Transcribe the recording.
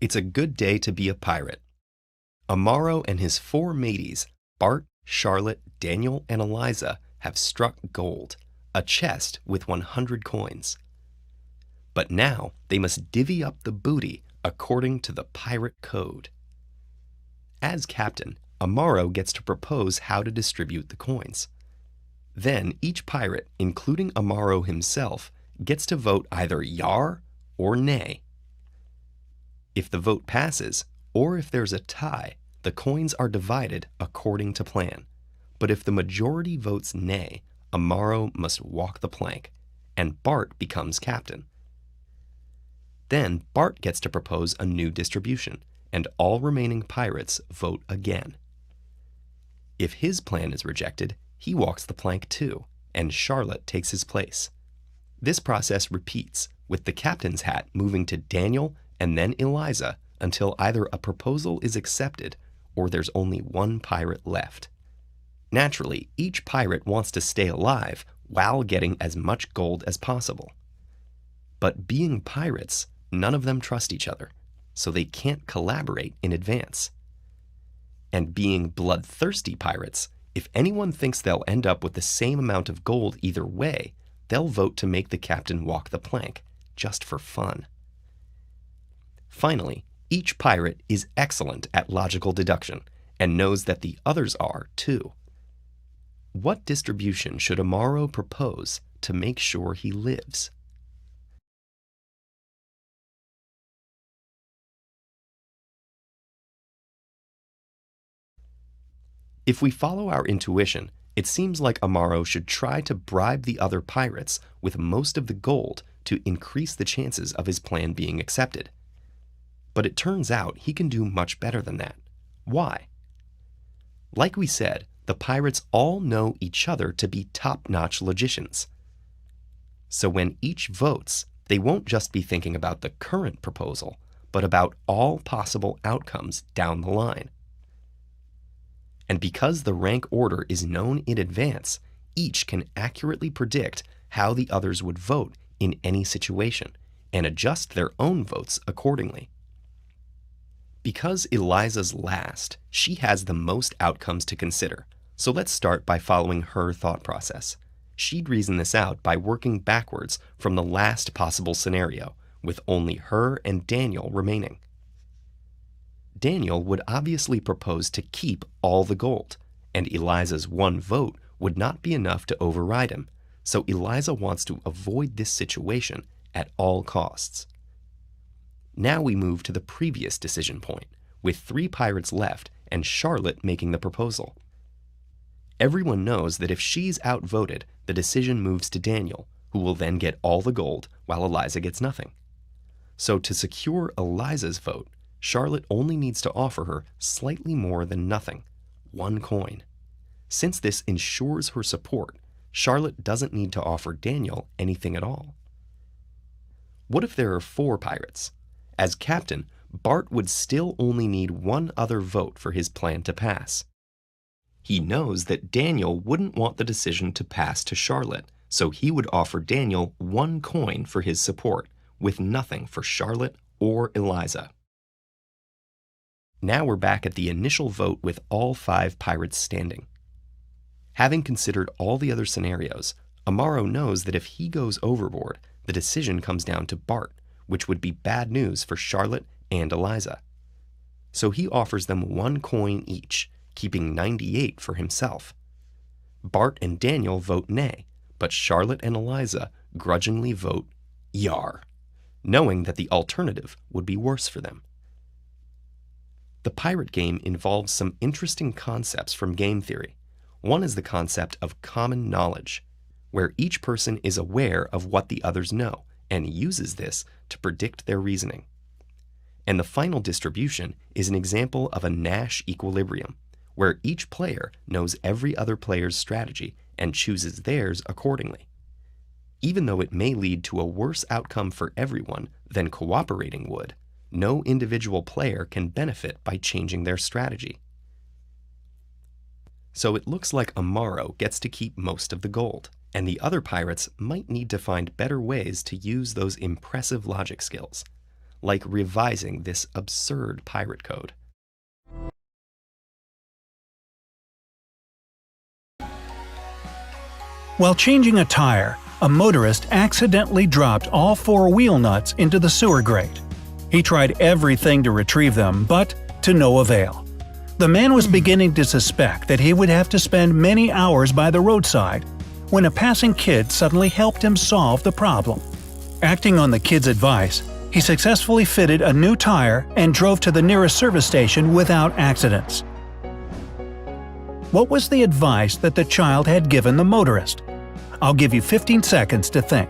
It's a good day to be a pirate. Amaro and his four mateys, Bart, Charlotte, Daniel, and Eliza, have struck gold, a chest with 100 coins. But now they must divvy up the booty according to the pirate code. As captain, Amaro gets to propose how to distribute the coins. Then each pirate, including Amaro himself, gets to vote either yar or nay. If the vote passes, or if there's a tie, the coins are divided according to plan. But if the majority votes nay, Amaro must walk the plank, and Bart becomes captain. Then Bart gets to propose a new distribution, and all remaining pirates vote again. If his plan is rejected, he walks the plank too, and Charlotte takes his place. This process repeats, with the captain's hat moving to Daniel and then Eliza until either a proposal is accepted or there's only one pirate left. Naturally, each pirate wants to stay alive while getting as much gold as possible. But being pirates, none of them trust each other, so they can't collaborate in advance. And being bloodthirsty pirates, if anyone thinks they'll end up with the same amount of gold either way, they'll vote to make the captain walk the plank, just for fun. Finally, each pirate is excellent at logical deduction and knows that the others are too. What distribution should Amaro propose to make sure he lives? If we follow our intuition, it seems like Amaro should try to bribe the other pirates with most of the gold to increase the chances of his plan being accepted. But it turns out he can do much better than that. Why? Like we said, the pirates all know each other to be top-notch logicians. So when each votes, they won't just be thinking about the current proposal, but about all possible outcomes down the line. And because the rank order is known in advance, each can accurately predict how the others would vote in any situation and adjust their own votes accordingly. Because Eliza's last, she has the most outcomes to consider, so let's start by following her thought process. She'd reason this out by working backwards from the last possible scenario, with only her and Daniel remaining. Daniel would obviously propose to keep all the gold, and Eliza's one vote would not be enough to override him, so Eliza wants to avoid this situation at all costs. Now we move to the previous decision point, with 3 pirates left and Charlotte making the proposal. Everyone knows that if she's outvoted, the decision moves to Daniel, who will then get all the gold while Eliza gets nothing. So to secure Eliza's vote, Charlotte only needs to offer her slightly more than nothing, 1 coin. Since this ensures her support, Charlotte doesn't need to offer Daniel anything at all. What if there are 4 pirates? As captain, Bart would still only need 1 other vote for his plan to pass. He knows that Daniel wouldn't want the decision to pass to Charlotte, so he would offer Daniel 1 coin for his support, with nothing for Charlotte or Eliza. Now we're back at the initial vote with all 5 pirates standing. Having considered all the other scenarios, Amaro knows that if he goes overboard, the decision comes down to Bart, which would be bad news for Charlotte and Eliza. So he offers them 1 coin each, keeping 98 for himself. Bart and Daniel vote nay, but Charlotte and Eliza grudgingly vote yar, knowing that the alternative would be worse for them. The pirate game involves some interesting concepts from game theory. One is the concept of common knowledge, where each person is aware of what the others know and uses this to predict their reasoning. And the final distribution is an example of a Nash equilibrium, where each player knows every other player's strategy and chooses theirs accordingly. Even though it may lead to a worse outcome for everyone than cooperating would, no individual player can benefit by changing their strategy. So it looks like Amaro gets to keep most of the gold, and the other pirates might need to find better ways to use those impressive logic skills. like revising this absurd pirate code. While changing a tire, a motorist accidentally dropped all 4 wheel nuts into the sewer grate. He tried everything to retrieve them, but to no avail. The man was beginning to suspect that he would have to spend many hours by the roadside when a passing kid suddenly helped him solve the problem. Acting on the kid's advice, he successfully fitted a new tire and drove to the nearest service station without accidents. What was the advice that the child had given the motorist? I'll give you 15 seconds to think.